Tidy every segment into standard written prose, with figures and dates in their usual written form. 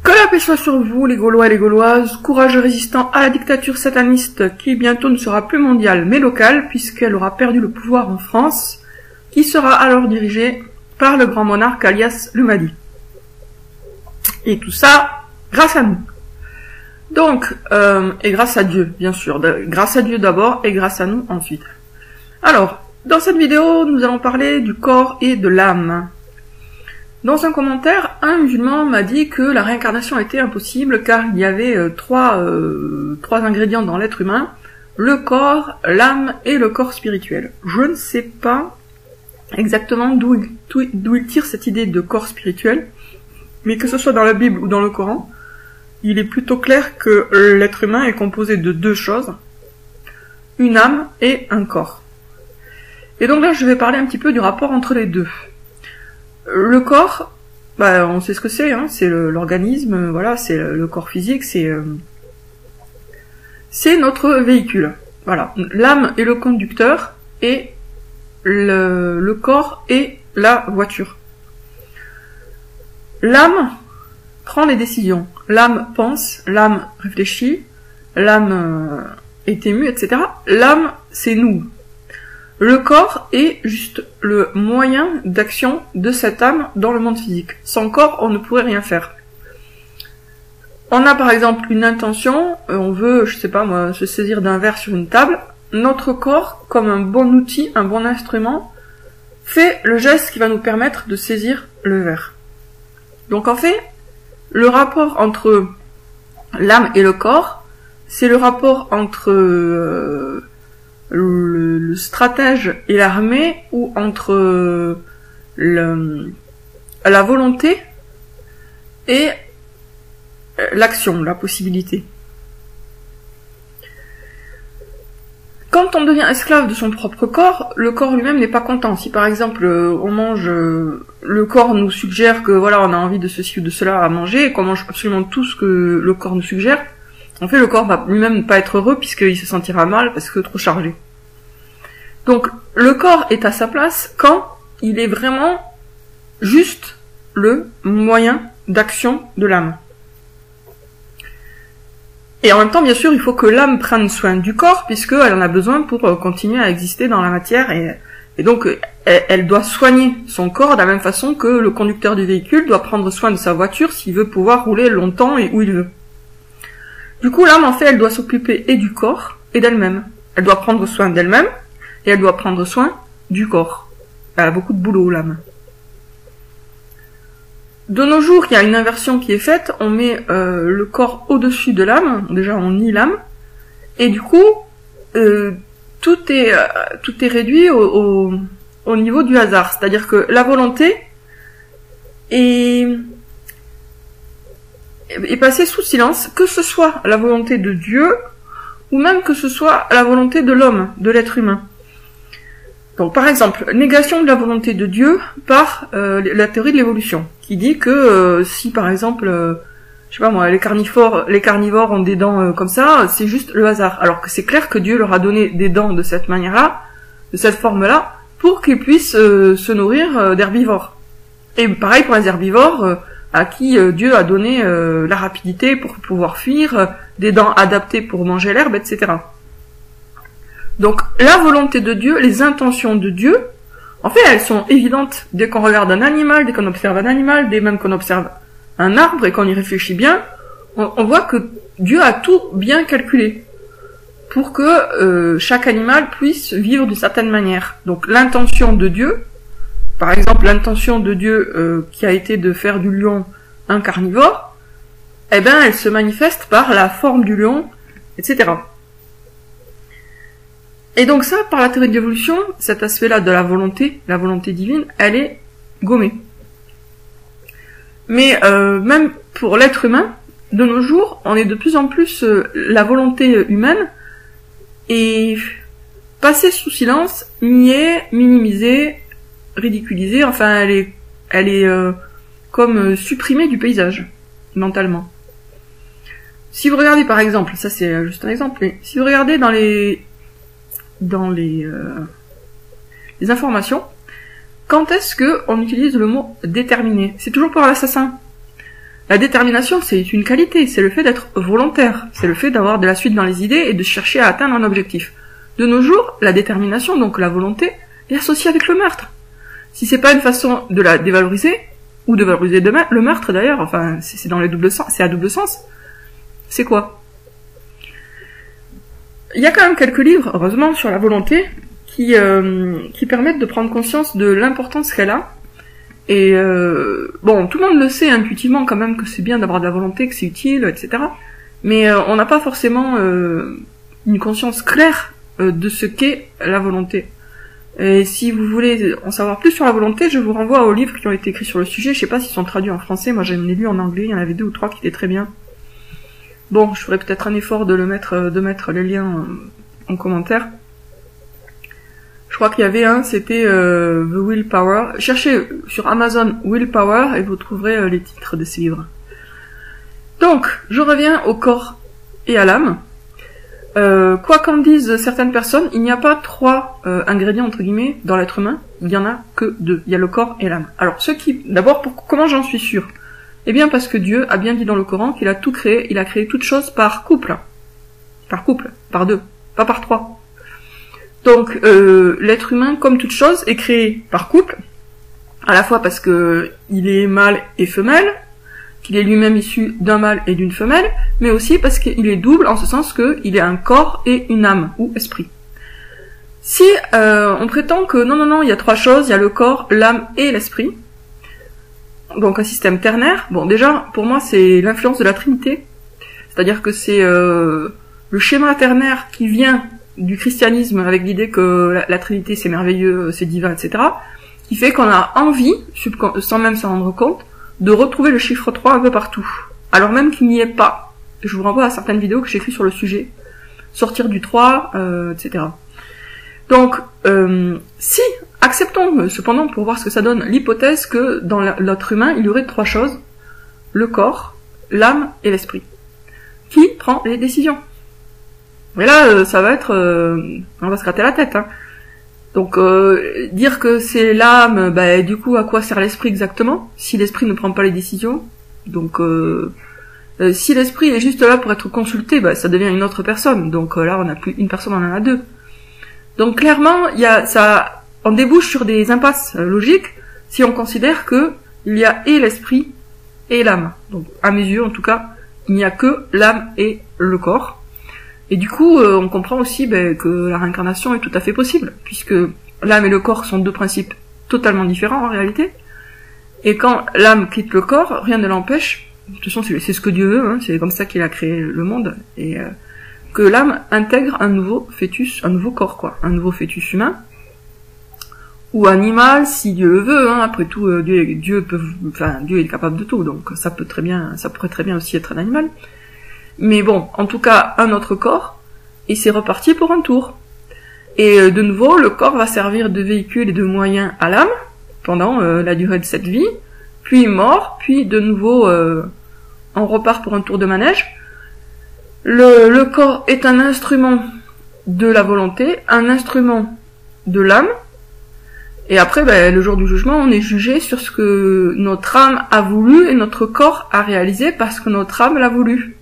Que la paix soit sur vous, les Gaulois et les Gauloises, courageux résistants à la dictature sataniste qui bientôt ne sera plus mondiale mais locale puisqu'elle aura perdu le pouvoir en France, qui sera alors dirigée par le grand monarque alias le Mahdi. Et tout ça grâce à nous. Donc, et grâce à Dieu, bien sûr. Grâce à Dieu d'abord et grâce à nous ensuite. Alors, dans cette vidéo, nous allons parler du corps et de l'âme. Dans un commentaire, un musulman m'a dit que la réincarnation était impossible car il y avait trois ingrédients dans l'être humain, le corps, l'âme et le corps spirituel. Je ne sais pas exactement d'où il tire cette idée de corps spirituel, mais que ce soit dans la Bible ou dans le Coran, il est plutôt clair que l'être humain est composé de deux choses, une âme et un corps. Et donc là, je vais parler un petit peu du rapport entre les deux. Le corps, bah, on sait ce que c'est, hein, c'est l'organisme, voilà, c'est le corps physique, c'est notre véhicule. Voilà, l'âme est le conducteur et le corps est la voiture. L'âme prend les décisions. L'âme pense, l'âme réfléchit, l'âme est émue, etc. L'âme, c'est nous. Le corps est juste le moyen d'action de cette âme dans le monde physique. Sans corps, on ne pourrait rien faire. On a par exemple une intention, on veut, je sais pas moi, se saisir d'un verre sur une table. Notre corps, comme un bon outil, un bon instrument, fait le geste qui va nous permettre de saisir le verre. Donc en fait, le rapport entre l'âme et le corps, c'est le rapport entre le stratège et l'armée, ou entre la volonté et l'action, la possibilité. Quand on devient esclave de son propre corps, le corps lui-même n'est pas content. Si par exemple on mange, le corps nous suggère que voilà, on a envie de ceci ou de cela à manger, et qu'on mange absolument tout ce que le corps nous suggère, en fait le corps va lui-même pas être heureux puisqu'il se sentira mal parce que trop chargé. Donc le corps est à sa place quand il est vraiment juste le moyen d'action de l'âme. Et en même temps, bien sûr, il faut que l'âme prenne soin du corps, puisqu'elle en a besoin pour continuer à exister dans la matière, et donc elle doit soigner son corps de la même façon que le conducteur du véhicule doit prendre soin de sa voiture s'il veut pouvoir rouler longtemps et où il veut. Du coup, l'âme, en fait, elle doit s'occuper et du corps et d'elle-même. Elle doit prendre soin d'elle-même, et elle doit prendre soin du corps. Elle a beaucoup de boulot, l'âme. De nos jours, il y a une inversion qui est faite, on met le corps au-dessus de l'âme, déjà on nie l'âme, et du coup, tout est réduit au niveau du hasard, c'est-à-dire que la volonté est passée sous silence, que ce soit la volonté de Dieu, ou même que ce soit la volonté de l'homme, de l'être humain. Donc par exemple, négation de la volonté de Dieu par la théorie de l'évolution, qui dit que si par exemple, je sais pas moi, les carnivores ont des dents comme ça, c'est juste le hasard. Alors que c'est clair que Dieu leur a donné des dents de cette manière-là, de cette forme-là, pour qu'ils puissent se nourrir d'herbivores. Et pareil pour les herbivores, à qui Dieu a donné la rapidité pour pouvoir fuir, des dents adaptées pour manger l'herbe, etc. Donc, la volonté de Dieu, les intentions de Dieu, en fait, elles sont évidentes. Dès qu'on regarde un animal, dès qu'on observe un animal, dès même qu'on observe un arbre et qu'on y réfléchit bien, on voit que Dieu a tout bien calculé pour que chaque animal puisse vivre d'une certaine manière. Donc, l'intention de Dieu, par exemple, l'intention de Dieu qui a été de faire du lion un carnivore, eh ben, elle se manifeste par la forme du lion, etc. Et donc ça, par la théorie de l'évolution, cet aspect-là de la volonté divine, elle est gommée. Mais même pour l'être humain, de nos jours, on est de plus en plus, la volonté humaine est passée sous silence, niée, minimisée, ridiculisée, enfin elle est comme supprimée du paysage, mentalement. Si vous regardez par exemple, ça c'est juste un exemple, mais si vous regardez dans les informations, quand est-ce que on utilise le mot déterminé? C'est toujours pour l'assassin. La détermination, c'est une qualité, c'est le fait d'être volontaire, c'est le fait d'avoir de la suite dans les idées et de chercher à atteindre un objectif. De nos jours, la détermination, donc la volonté, est associée avec le meurtre. Si c'est pas une façon de la dévaloriser, ou de valoriser le meurtre d'ailleurs, enfin, c'est dans les doubles sens, c'est à double sens, c'est quoi? Il y a quand même quelques livres, heureusement, sur la volonté, qui permettent de prendre conscience de l'importance qu'elle a. Et bon, tout le monde le sait intuitivement quand même que c'est bien d'avoir de la volonté, que c'est utile, etc. Mais on n'a pas forcément une conscience claire de ce qu'est la volonté. Et si vous voulez en savoir plus sur la volonté, je vous renvoie aux livres qui ont été écrits sur le sujet. Je sais pas s'ils sont traduits en français, moi j'en ai lu en anglais, il y en avait 2 ou 3 qui étaient très bien. Bon, je ferai peut-être un effort de mettre les liens en commentaire. Je crois qu'il y avait un, c'était The Willpower. Cherchez sur Amazon Willpower et vous trouverez les titres de ces livres. Donc, je reviens au corps et à l'âme. Quoi qu'en disent certaines personnes, il n'y a pas 3 ingrédients entre guillemets dans l'être humain, il y en a que 2. Il y a le corps et l'âme. Alors, d'abord, comment j'en suis sûr? Eh bien, parce que Dieu a bien dit dans le Coran qu'il a tout créé, il a créé toute chose par couple. Par couple, par 2, pas par 3. Donc, l'être humain, comme toute chose, est créé par couple, à la fois parce que il est mâle et femelle, qu'il est lui-même issu d'un mâle et d'une femelle, mais aussi parce qu'il est double, en ce sens qu'il est un corps et une âme, ou esprit. Si on prétend que non, il y a 3 choses, il y a le corps, l'âme et l'esprit, donc un système ternaire, bon déjà, pour moi, c'est l'influence de la Trinité, c'est-à-dire que c'est le schéma ternaire qui vient du christianisme avec l'idée que la Trinité c'est merveilleux, c'est divin, etc., qui fait qu'on a envie, sans même s'en rendre compte, de retrouver le chiffre 3 un peu partout, alors même qu'il n'y est pas. Je vous renvoie à certaines vidéos que j'ai écrites sur le sujet, sortir du 3, etc. Donc, si, acceptons cependant, pour voir ce que ça donne, l'hypothèse que dans l'être humain, il y aurait 3 choses, le corps, l'âme et l'esprit. Qui prend les décisions? Mais là, ça va être... on va se gratter la tête, hein. Donc, dire que c'est l'âme, bah, du coup, à quoi sert l'esprit exactement, si l'esprit ne prend pas les décisions? Donc, si l'esprit est juste là pour être consulté, bah, ça devient une autre personne. Donc là, on n'a plus une personne, on en a 2. Donc, clairement, on débouche sur des impasses logiques si on considère que il y a et l'esprit et l'âme. Donc, à mes yeux, en tout cas, il n'y a que l'âme et le corps. Et du coup, on comprend aussi que la réincarnation est tout à fait possible, puisque l'âme et le corps sont 2 principes totalement différents en réalité. Et quand l'âme quitte le corps, rien ne l'empêche, de toute façon c'est ce que Dieu veut, hein, c'est comme ça qu'il a créé le monde, et que l'âme intègre un nouveau fœtus, un nouveau corps quoi, un nouveau fœtus humain, ou animal si Dieu le veut, hein. Après tout Dieu est capable de tout, donc ça pourrait très bien aussi être un animal. Mais bon, en tout cas, un autre corps, et c'est reparti pour un tour. Et de nouveau, le corps va servir de véhicule et de moyen à l'âme, pendant la durée de cette vie, puis mort, puis de nouveau, on repart pour un tour de manège. Le corps est un instrument de la volonté, un instrument de l'âme, et après, le jour du jugement, on est jugé sur ce que notre âme a voulu et notre corps a réalisé parce que notre âme l'a voulu.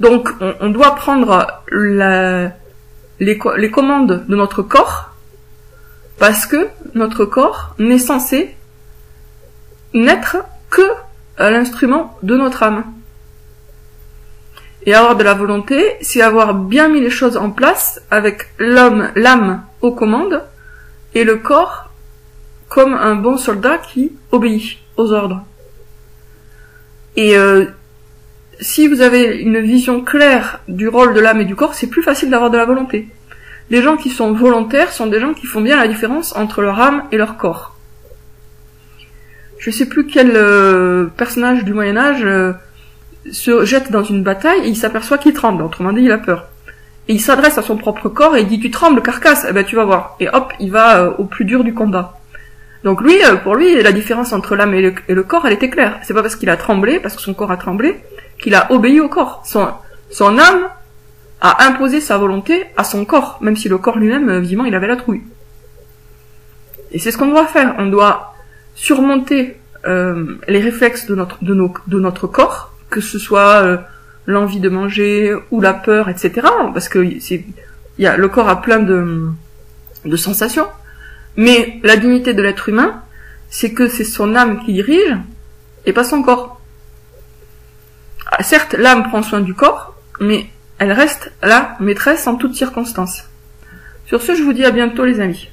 Donc, on doit prendre les commandes de notre corps, parce que notre corps n'est censé n'être que l'instrument de notre âme. Et avoir de la volonté, c'est avoir bien mis les choses en place avec l'âme aux commandes, et le corps comme un bon soldat qui obéit aux ordres. Et si vous avez une vision claire du rôle de l'âme et du corps, c'est plus facile d'avoir de la volonté. Les gens qui sont volontaires sont des gens qui font bien la différence entre leur âme et leur corps. Je sais plus quel personnage du Moyen-Âge se jette dans une bataille et il s'aperçoit qu'il tremble, autrement dit il a peur. Et il s'adresse à son propre corps et il dit « Tu trembles, carcasse ?» Eh ben tu vas voir. Et hop, il va au plus dur du combat. Donc lui, pour lui, la différence entre l'âme et le corps, elle était claire. C'est pas parce qu'il a tremblé, parce que son corps a tremblé, qu'il a obéi au corps. Son âme a imposé sa volonté à son corps, même si le corps lui-même, vivement, il avait la trouille. Et c'est ce qu'on doit faire. On doit surmonter les réflexes de notre corps, que ce soit l'envie de manger ou la peur, etc. Parce que le corps a plein de sensations. Mais la dignité de l'être humain, c'est que c'est son âme qui dirige et pas son corps. Certes, l'âme prend soin du corps, mais elle reste la maîtresse en toutes circonstances. Sur ce, je vous dis à bientôt les amis.